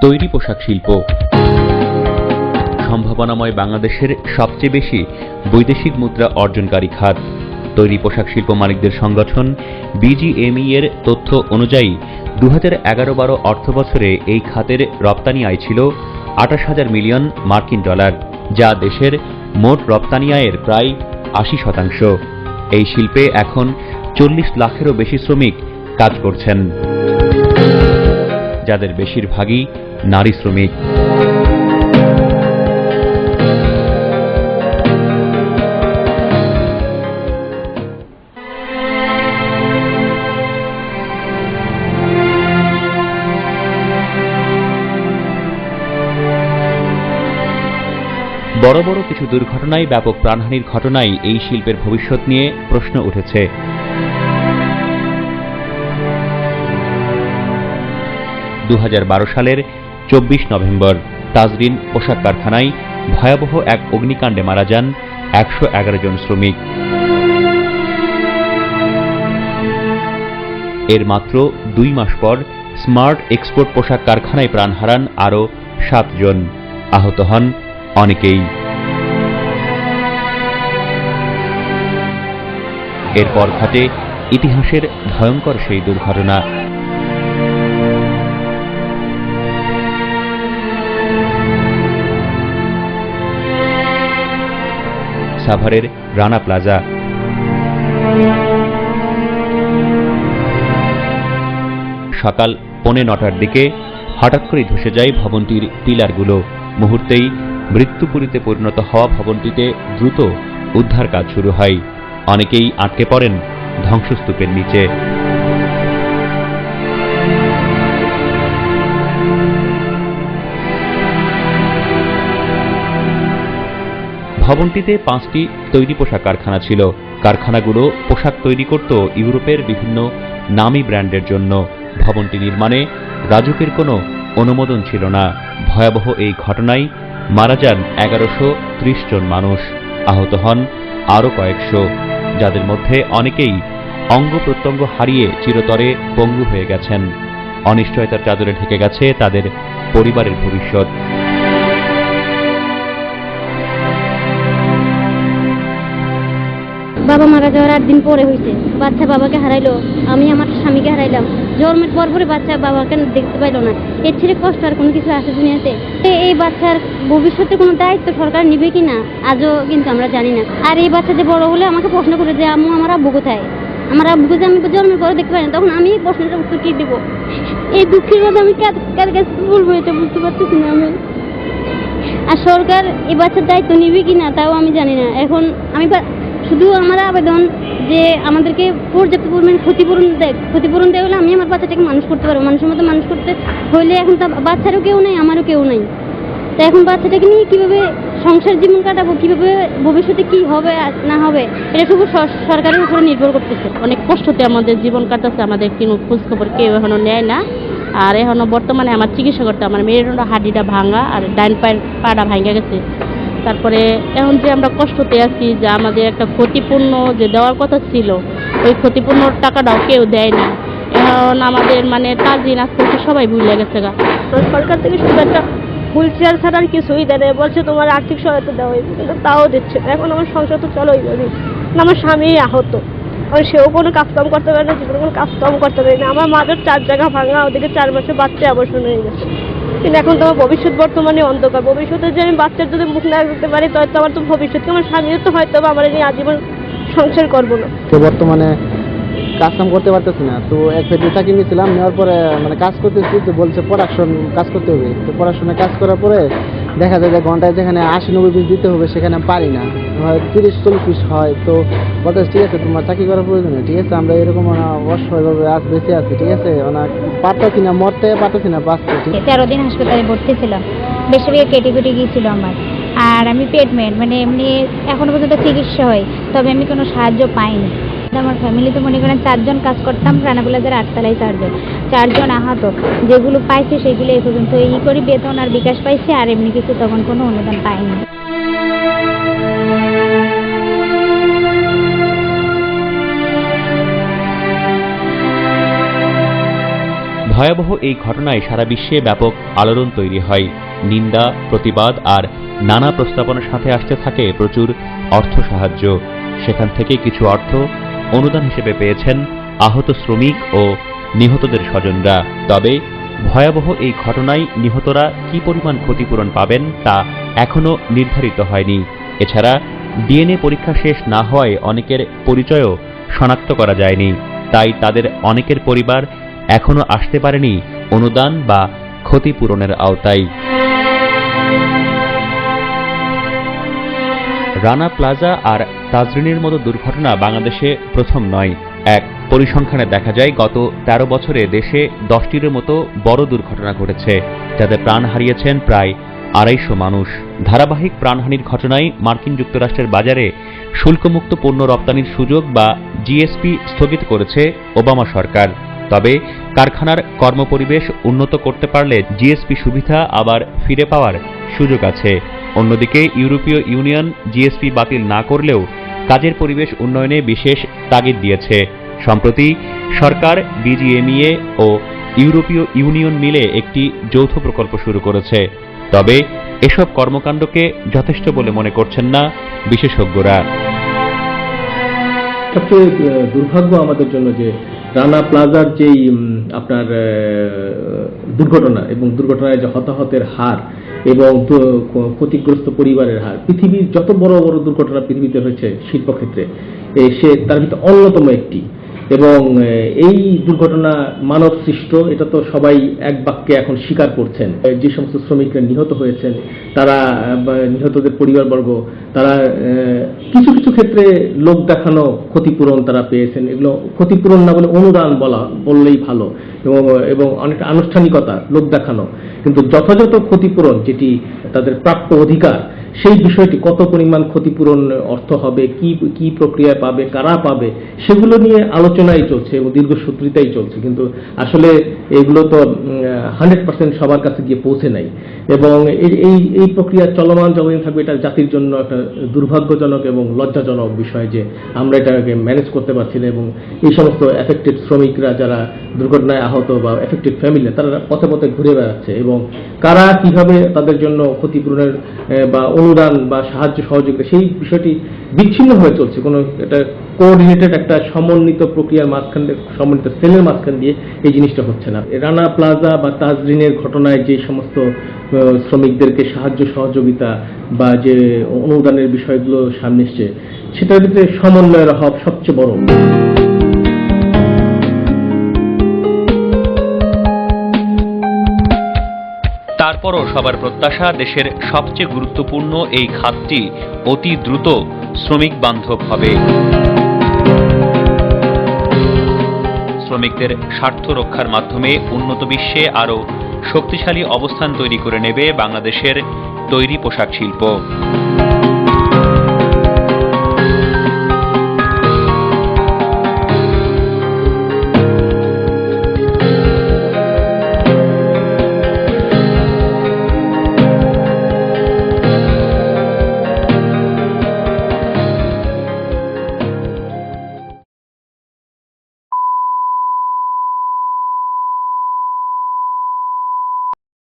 তৈরি পোশাক শিল্প সম্ভাবনাময় বাংলাদেশের সবচেয়ে বেশি বৈদেশিক মুদ্রা অর্জনকারী খাত। তৈরি পোশাক শিল্প মালিকদের সংগঠন বিজিএমই এর তথ্য অনুযায়ী 2011-12 অর্থবছরে এই খাতের রপ্তানি আয় ছিল 28,000 মিলিয়ন মার্কিন ডলার, যা দেশের মোট রপ্তানি আয়ের প্রায় 80%। এই শিল্পে এখন 40 লাখেরও বেশি শ্রমিক কাজ করছেন, যাদের বেশিরভাগই নারী শ্রমিক। বড় বড় কিছু দুর্ঘটনায় ব্যাপক প্রাণহানির ঘটনায় এই শিল্পের ভবিষ্যৎ নিয়ে প্রশ্ন উঠেছে। 2012 সালের 24 নভেম্বর তাজরিন পোশাক কারখানায় ভয়াবহ এক অগ্নিকাণ্ডে মারা যান 111 জন শ্রমিক। এর মাত্র 2 মাস পর স্মার্ট এক্সপোর্ট পোশাক কারখানায় প্রাণ হারান আরও 7 জন। আহত হন অনেকেই। এরপর ঘটে ইতিহাসের ভয়ঙ্কর সেই দুর্ঘটনা। সাভারের রানা প্লাজা। সকাল 9:45-টার দিকে হঠাৎ করে ধসে যায় ভবনটির পিলারগুলো। মুহূর্তেই মৃত্যুপুরীতে পরিণত হওয়া ভবনটিতে দ্রুত উদ্ধার কাজ শুরু হয়। অনেকেই আটকে পড়েন ধ্বংসস্তূপের নিচে। ভবনটিতে 5টি তৈরি পোশাক কারখানা ছিল। কারখানাগুলো পোশাক তৈরি করত ইউরোপের বিভিন্ন নামী ব্র্যান্ডের জন্য। ভবনটি নির্মাণে রাজুকের কোনো অনুমোদন ছিল না। ভয়াবহ এই ঘটনায় মারা যান 1130 জন মানুষ, আহত হন আরও কয়েকশো, যাদের মধ্যে অনেকেই অঙ্গ প্রত্যঙ্গ হারিয়ে চিরতরে পঙ্গু হয়ে গেছেন। অনিশ্চয়তার চাদরে ঢেকে গেছে তাদের পরিবারের ভবিষ্যৎ। বাবা মারা যাওয়ার 8 দিন পরে হয়েছে। বাচ্চা বাবাকে হারাইলো, আমি আমার স্বামীকে হারাইলাম। জন্মের পরে বাচ্চা বাবাকে দেখতে পাইলো না। এর ছেড়ে কষ্ট আর কোনো কিছু আছে দুনিয়াতে? এই বাচ্চার ভবিষ্যতে কোনো দায়িত্ব সরকার নিবে কিনা আজও কিন্তু আমরা জানি না। আর এই বাচ্চা যে বড় হলে আমাকে প্রশ্ন করে যে আম্মু আমার আব্বু কোথায়, আমার আব্বুকে যে আমি জন্মের পরে দেখতে পাই না, তখন আমি এই প্রশ্নটার উত্তর কি দিব? এই দুঃখের কথা আমি কার কাছে বলবো, এটা বুঝতে পারতেছি না আমি। আর সরকার এই বাচ্চার দায়িত্ব নিবে কিনা তাও আমি জানি না। এখন আমি শুধু আমার আবেদন যে আমাদেরকে পর্যাপ্ত পরিমাণে ক্ষতিপূরণ দেয় হলে আমি আমার বাচ্চাটাকে মানুষ করতে পারবো। মানুষের মতো মানুষ করতে হইলে এখন তা বাচ্চারও কেউ নেই, আমারও কেউ নেই। তো এখন বাচ্চাটাকে নিয়ে কিভাবে সংসার জীবন কাটাবো, কিভাবে ভবিষ্যতে কি হবে না হবে, এটা শুধু সরকারের উপরে নির্ভর করতেছে। অনেক কষ্টতে আমাদের জীবন কাটাচ্ছে, আমাদের কোনো খোঁজ খবর কেউ এখনো নেয় না। আর এখনো বর্তমানে আমার চিকিৎসা করতে আমার মেয়ের হাড্ডিটা ভাঙা আর ডাইন পায়ের পাটা ভাঙা গেছে। তারপরে এখন যে আমরা কষ্টতে আছি, যে আমাদের একটা ক্ষতিপূর্ণ যে দেওয়ার কথা ছিল, ওই ক্ষতিপূর্ণ টাকাটাও কেউ দেয় না। এখন আমাদের মানে তাজরিন আস্তে আস্তে সবাই ভুলে গেছে গা। সরকার থেকে শুধু একটা হুইল চেয়ার ছাড়া আর কিছুই দেয় না। বলছে তোমার আর্থিক সহায়তা দেওয়া হয়েছে, কিন্তু তাও দিচ্ছে না। এখন আমার সংসার তো চলোই যাবে। আমার স্বামী আহত, আর সেও কোনো কাজকাম করতে পারে না, জীবনে কোনো কাজকাম করতে পারে না। আমার মাদের 4 জায়গা ভাঙা, ওদিকে 4 মাসে বাচ্চা অবসর হয়ে গেছে। কিন্তু এখন তো আমার ভবিষ্যৎ বর্তমানে অন্ধকার। ভবিষ্যতে যে আমি বাচ্চার যদি মুখ না দেখতে পারি, তাহলে তো আমার তো ভবিষ্যৎকে আমার স্বামীও তো হয়তো আমার নিয়ে আজীবন সংসার করবো না। তো বর্তমানে কাজ কাম করতে পারতেছি না। তো এক ফেব্রুয়ারি চাকরি নিয়েছিলাম, নেওয়ার পরে মানে কাজ করতেছি, তো বলছে প্রোডাকশন কাজ করতে হবে। তো প্রোডাকশনে কাজ করার পরে দেখা যায় যে ঘন্টায় যেখানে 80-90 পিস দিতে হবে সেখানে পারি না, 30-40 পিস হয়। তো বলতে ঠিক আছে তোমার চাকরি করার প্রয়োজন নেই, ঠিক আছে আমরা এরকম অসহায়ভাবে আজ বেঁচে আছি, ঠিক আছে পারতেছি না মরতে, পারতেছি না বাঁচতে। 13 দিন হাসপাতালে ভর্তি ছিলাম, বেশিরভাগ কেটে কেটে গিয়েছিল আমার। আর আমি পেটমেন্ট মানে এমনি এখনো পর্যন্ত চিকিৎসা হয়, তবে আমি কোনো সাহায্য পাইনি। আমার ফ্যামিলিতে মনে করেন 4 জন কাজ করতাম, রানা প্লাজার 8 তলায় 4 জন আহত। যেগুলো পাইছে সেগুলো এই পর্যন্ত এই করি বেতন আর বিকাশ পাইছে, আর এমনি কিছু তখন কোনো অনুদান পাইনি। ভয়াবহ এই ঘটনায় সারা বিশ্বে ব্যাপক আলোড়ন তৈরি হয়। নিন্দা, প্রতিবাদ আর নানা প্রস্তাবনার সাথে আসতে থাকে প্রচুর অর্থ সাহায্য। সেখান থেকে কিছু অর্থ অনুদান হিসেবে পেয়েছেন আহত শ্রমিক ও নিহতদের স্বজনরা। তবে ভয়াবহ এই ঘটনায় নিহতরা কি পরিমাণ ক্ষতিপূরণ পাবেন তা এখনো নির্ধারিত হয়নি। এছাড়া ডিএনএ পরীক্ষা শেষ না হওয়ায় অনেকের পরিচয়ও শনাক্ত করা যায়নি। তাই তাদের অনেকের পরিবার এখনো আসতে পারেনি অনুদান বা ক্ষতিপূরণের আওতায়। রানা প্লাজা আর তাজরিনের মতো দুর্ঘটনা বাংলাদেশে প্রথম নয়। এক পরিসংখ্যানে দেখা যায় গত 13 বছরে দেশে 10টির মতো বড় দুর্ঘটনা ঘটেছে, যাতে প্রাণ হারিয়েছেন প্রায় 250 মানুষ। ধারাবাহিক প্রাণহানির ঘটনায় মার্কিন যুক্তরাষ্ট্রের বাজারে শুল্কমুক্ত পণ্য রপ্তানির সুযোগ বা জিএসপি স্থগিত করেছে ওবামা সরকার। তবে কারখানার কর্মপরিবেশ উন্নত করতে পারলে জিএসপি সুবিধা আবার ফিরে পাওয়ার সুযোগ আছে। অন্যদিকে ইউরোপীয় ইউনিয়ন জিএসপি বাতিল না করলেও কাজের পরিবেশ উন্নয়নে বিশেষ তাগিদ দিয়েছে। সম্প্রতি সরকার, বিজিএমইএ ও ইউরোপীয় ইউনিয়ন মিলে একটি যৌথ প্রকল্প শুরু করেছে। তবে এসব কর্মকাণ্ডকে যথেষ্ট বলে মনে করছেন না বিশেষজ্ঞরা। সবচেয়ে দুর্ভাগ্য আমাদের জন্য যে রানা প্লাজার যেই আপনার দুর্ঘটনা এবং দুর্ঘটনায় যে হতাহতের হার এবং ক্ষতিগ্রস্ত পরিবারের হার, পৃথিবীর যত বড় বড় দুর্ঘটনা পৃথিবীতে হয়েছে শিল্পক্ষেত্রে, সে তার ভিতরে অন্যতম একটি। এবং এই দুর্ঘটনা মানব সৃষ্ট, এটা তো সবাই এক বাক্যে এখন স্বীকার করছেন। যে সমস্ত শ্রমিকরা নিহত হয়েছেন, তারা নিহতদের পরিবারবর্গ, তারা কিছু কিছু ক্ষেত্রে লোক দেখানো ক্ষতিপূরণ তারা পেয়েছেন। এগুলো ক্ষতিপূরণ না বলে অনুদান বললেই ভালো, এবং অনেকটা আনুষ্ঠানিকতা, লোক দেখানো। কিন্তু যথাযথ ক্ষতিপূরণ যেটি তাদের প্রাপ্য অধিকার, সেই বিষয়টি কত পরিমাণ ক্ষতিপূরণ অর্থ হবে, কি প্রক্রিয়ায় পাবে, কারা পাবে, সেগুলো নিয়ে আলোচনাই চলছে এবং দীর্ঘসূত্রিতাই চলছে। কিন্তু আসলে এগুলো তো 100% সবার কাছে গিয়ে পৌঁছে নাই। এবং এই প্রক্রিয়া চলমান যতদিন থাকবে, এটা জাতির জন্য একটা দুর্ভাগ্যজনক এবং লজ্জাজনক বিষয় যে আমরা এটাকে ম্যানেজ করতে পারছি না। এবং এই সমস্ত এফেক্টেড শ্রমিকরা যারা দুর্ঘটনায় আহত বা এফেক্টেড ফ্যামিলি, তারা পথে পথে ঘুরে বেড়াচ্ছে এবং কারা কিভাবে তাদের জন্য ক্ষতিপূরণের বা অনুদান বা সাহায্য সহযোগিতা, সেই বিষয়টি বিচ্ছিন্ন হয়ে চলছে। কোনো এটা কোঅর্ডিনেটেড একটা সমন্বিত প্রক্রিয়ার মাঝখান, সমন্বিত সেলের মাঝখান দিয়ে এই জিনিসটা হচ্ছে না। রানা প্লাজা বা তাজরিনের ঘটনায় যে সমস্ত শ্রমিকদেরকে সাহায্য সহযোগিতা বা যে অনুদানের বিষয়গুলো সামনে এসছে, সেটার ভিতরে সমন্বয়ের অভাব সবচেয়ে বড়। তারপরও সবার প্রত্যাশা দেশের সবচেয়ে গুরুত্বপূর্ণ এই খাতটি অতি দ্রুত শ্রমিক বান্ধব হবে। শ্রমিকদের স্বার্থ রক্ষার মাধ্যমে উন্নত বিশ্বে আরও শক্তিশালী অবস্থান তৈরি করে নেবে বাংলাদেশের তৈরি পোশাক শিল্প।